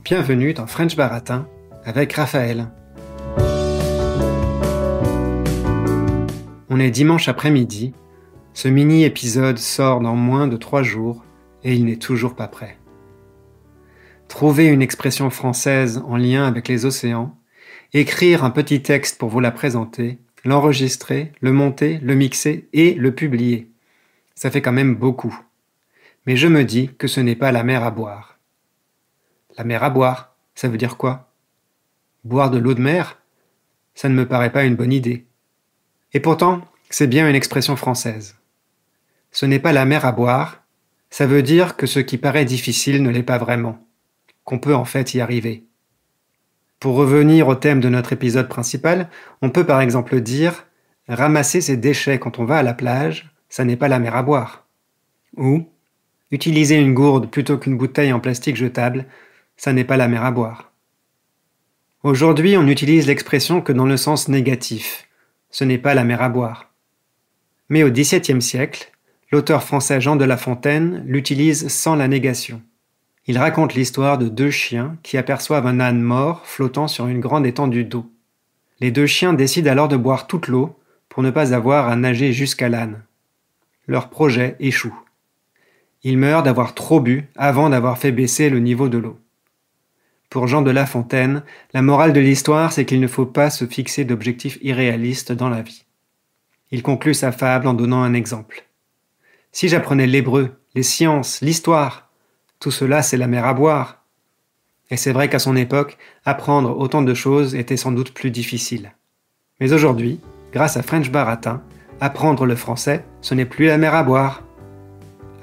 Bienvenue dans French Baratin avec Raphaël. On est dimanche après-midi, ce mini-épisode sort dans moins de 3 jours et il n'est toujours pas prêt. Trouver une expression française en lien avec les océans, écrire un petit texte pour vous la présenter, l'enregistrer, le monter, le mixer et le publier. Ça fait quand même beaucoup. Mais je me dis que ce n'est pas la mer à boire. La mer à boire, ça veut dire quoi? Boire de l'eau de mer? Ça ne me paraît pas une bonne idée. Et pourtant, c'est bien une expression française. Ce n'est pas la mer à boire, ça veut dire que ce qui paraît difficile ne l'est pas vraiment, qu'on peut en fait y arriver. Pour revenir au thème de notre épisode principal, on peut par exemple dire « ramasser ses déchets quand on va à la plage, ça n'est pas la mer à boire ». Ou « utiliser une gourde plutôt qu'une bouteille en plastique jetable, ça n'est pas la mer à boire ». Aujourd'hui, on utilise l'expression que dans le sens négatif. Ce n'est pas la mer à boire. Mais au XVIIe siècle, l'auteur français Jean de La Fontaine l'utilise sans la négation. Il raconte l'histoire de 2 chiens qui aperçoivent un âne mort flottant sur une grande étendue d'eau. Les 2 chiens décident alors de boire toute l'eau pour ne pas avoir à nager jusqu'à l'âne. Leur projet échoue. Ils meurent d'avoir trop bu avant d'avoir fait baisser le niveau de l'eau. Pour Jean de La Fontaine, la morale de l'histoire, c'est qu'il ne faut pas se fixer d'objectifs irréalistes dans la vie. Il conclut sa fable en donnant un exemple. Si j'apprenais l'hébreu, les sciences, l'histoire, tout cela c'est la mer à boire. Et c'est vrai qu'à son époque, apprendre autant de choses était sans doute plus difficile. Mais aujourd'hui, grâce à French Baratin, apprendre le français, ce n'est plus la mer à boire.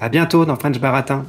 À bientôt dans French Baratin.